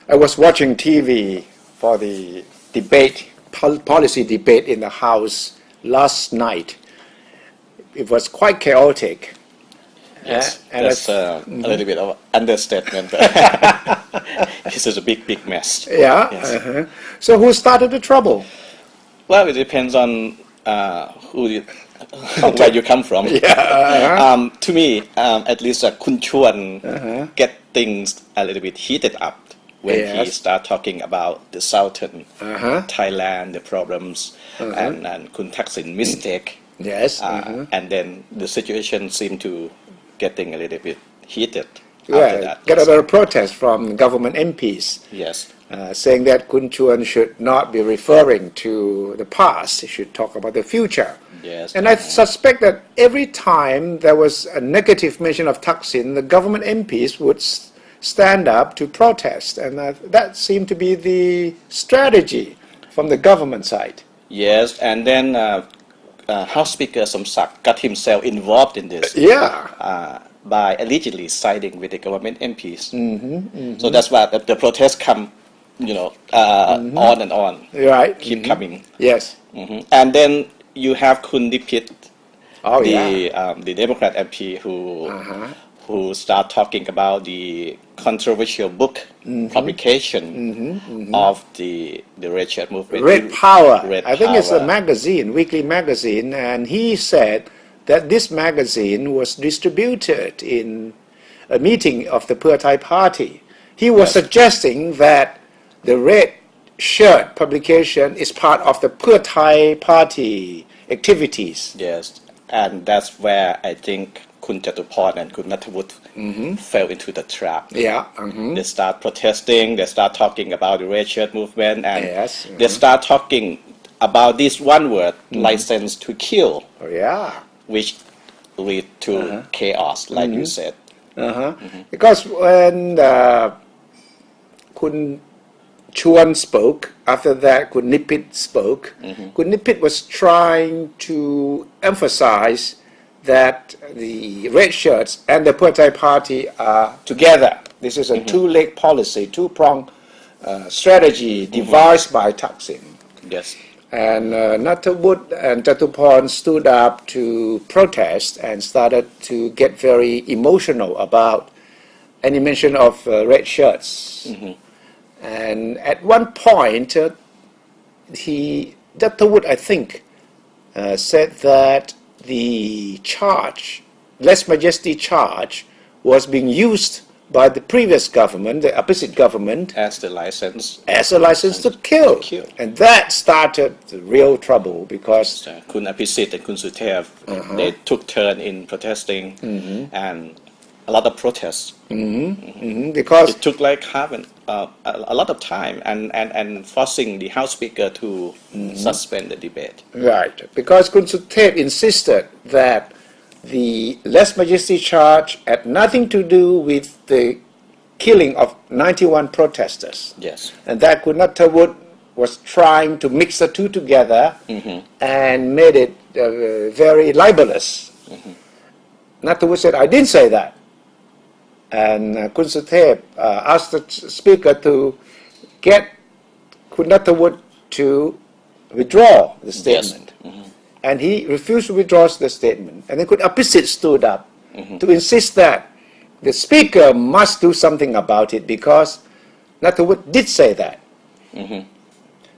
I was watching TV for the debate, policy debate in the House last night. It was quite chaotic. Yes, and that's a little bit of understatement. This is a big mess. Yeah. Yes. So who started the trouble? Well, it depends on where you come from. Yeah. To me, at least Kun Chuan get things a little bit heated up when he Yes. start talking about the southern Thailand, the problems, and Kun Thaksin mistake. Yes. And then the situation seemed to getting a little bit heated after Yeah. that. Get a lot of protest from government MPs. Yes. Saying that Kun Chuan should not be referring to the past, he should talk about the future. Yes. And I suspect that every time there was a negative mention of Thaksin, the government MPs would stand up to protest, and that seemed to be the strategy from the government side. Yes, and then House Speaker Somsak got himself involved in this. Yeah. By allegedly siding with the government MPs. So that's why the protests come, on and on, Right. keep coming. Yes. And then you have Kun Nipit, Oh, the Democrat MP who start talking about the controversial book publication of the Red Shirt movement. Red Power. Red I think it's a Power. magazine, weekly magazine, and he said that this magazine was distributed in a meeting of the Pheu Thai Party. He was suggesting that the Red Shirt publication is part of the Pheu Thai Party activities. Yes, and that's where I think Kun Jatuporn and Kun Nattawut fell into the trap. Yeah. They start protesting, they start talking about the Red Shirt movement, and Yes. they start talking about this one word, license to kill, Oh, yeah. which lead to chaos, like you said. Because when Kun Chuan spoke, after that Kun Nipit spoke, Kun Nipit was trying to emphasize that the red shirts and the Pheu Thai Party are together. This is a two-leg policy, two-pronged strategy devised by Thaksin. Yes. And Nattawut and Jatuporn stood up to protest and started to get very emotional about any mention of red shirts. And at one point, Nattawut, I think, said that the charge, lèse majesty charge, was being used by the previous government, the opposite government, As the license. as a license to kill. And that started the real trouble because Kun Apisit and Kun Suthev, they took turn in protesting, and a lot of protests. because It took like a lot of time and forcing the House Speaker to suspend the debate. right, because Kun Suthev insisted that the lèse majesty charge had nothing to do with the killing of 91 protesters. Yes. And that Kun Nattawut was trying to mix the two together and made it very libelous. Nattawut said, I didn't say that. And Kun Suthev asked the speaker to get Kun Nattawut to withdraw the statement. And he refused to withdraw the statement. And then Kun Apisit stood up to insist that the speaker must do something about it because Nattawut did say that.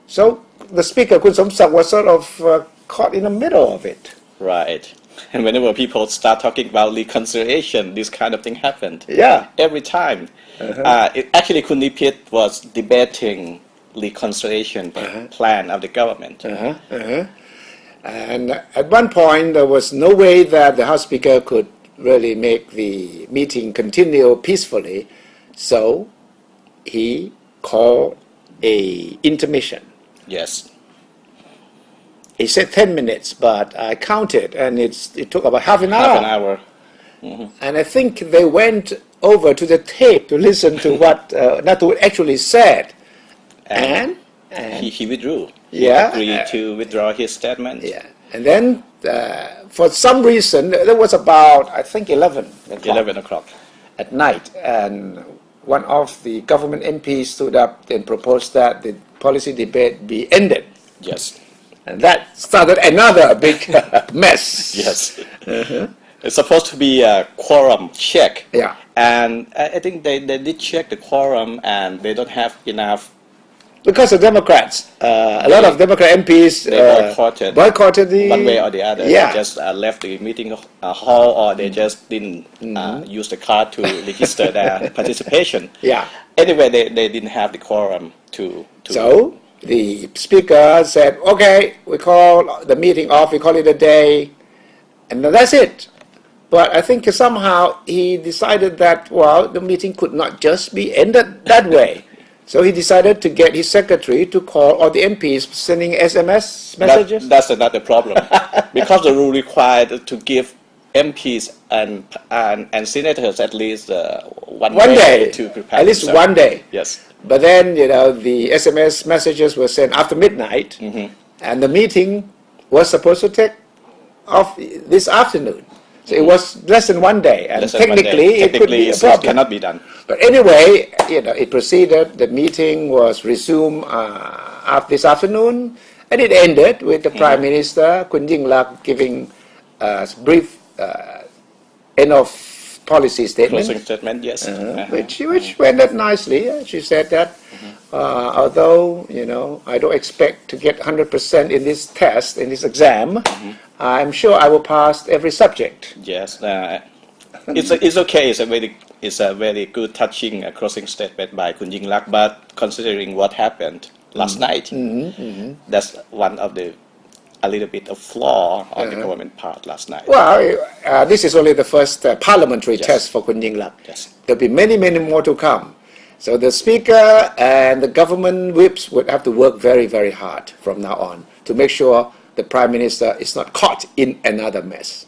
So the speaker, Kun Somsak, was sort of caught in the middle of it. Right. And whenever people start talking about reconciliation, this kind of thing happened. Yeah. Every time. Actually, Kun Nipit was debating reconciliation plan of the government. And at one point, there was no way that the House Speaker could really make the meeting continue peacefully. So he called a intermission. Yes. He said 10 minutes, but I counted, and it took about half an hour. Half an hour. And I think they went over to the tape to listen to what Nattawut actually said. And he withdrew. Yeah. He agreed to withdraw his statement. yeah, and then for some reason, there was about, I think, 11 o'clock. 11 o'clock. At night, and one of the government MPs stood up and proposed that the policy debate be ended. Yes. And that started another big mess. Yes. It's supposed to be a quorum check. Yeah. And I think they did check the quorum and they don't have enough. Because the Democrats, a lot of Democrat MPs They boycotted the... one way or the other. Yeah. They just left the meeting hall, or they just didn't use the card to register their participation. Yeah. Anyway, they didn't have the quorum to So the speaker said, okay, we call the meeting off, we call it a day, and then that's it. But I think somehow he decided that, well, the meeting could not just be ended that way. So he decided to get his secretary to call all the MPs sending SMS messages. That's another problem. Because the rule required to give MPs and senators at least one day to prepare at least themselves. 1 day. Yes. But then, the SMS messages were sent after midnight, and the meeting was supposed to take off this afternoon. So it was less than 1 day, and technically it could be a problem. Cannot be done. But anyway, it proceeded. The meeting was resumed this afternoon, and it ended with the Prime Minister Kun Yingluck giving a brief end of policy statement. Closing statement, yes. Which went nicely. She said that although I don't expect to get 100% in this test, in this exam, I'm sure I will pass every subject. Yes, it's okay. It's a very good, touching closing statement by Kun Yingluck. But considering what happened last night, that's one of a little bit of flaw on the government part last night. Well, this is only the first parliamentary test for Kun Yingluck. Yes. There'll be many, many more to come. So the speaker and the government whips would have to work very, very hard from now on to make sure the Prime Minister is not caught in another mess.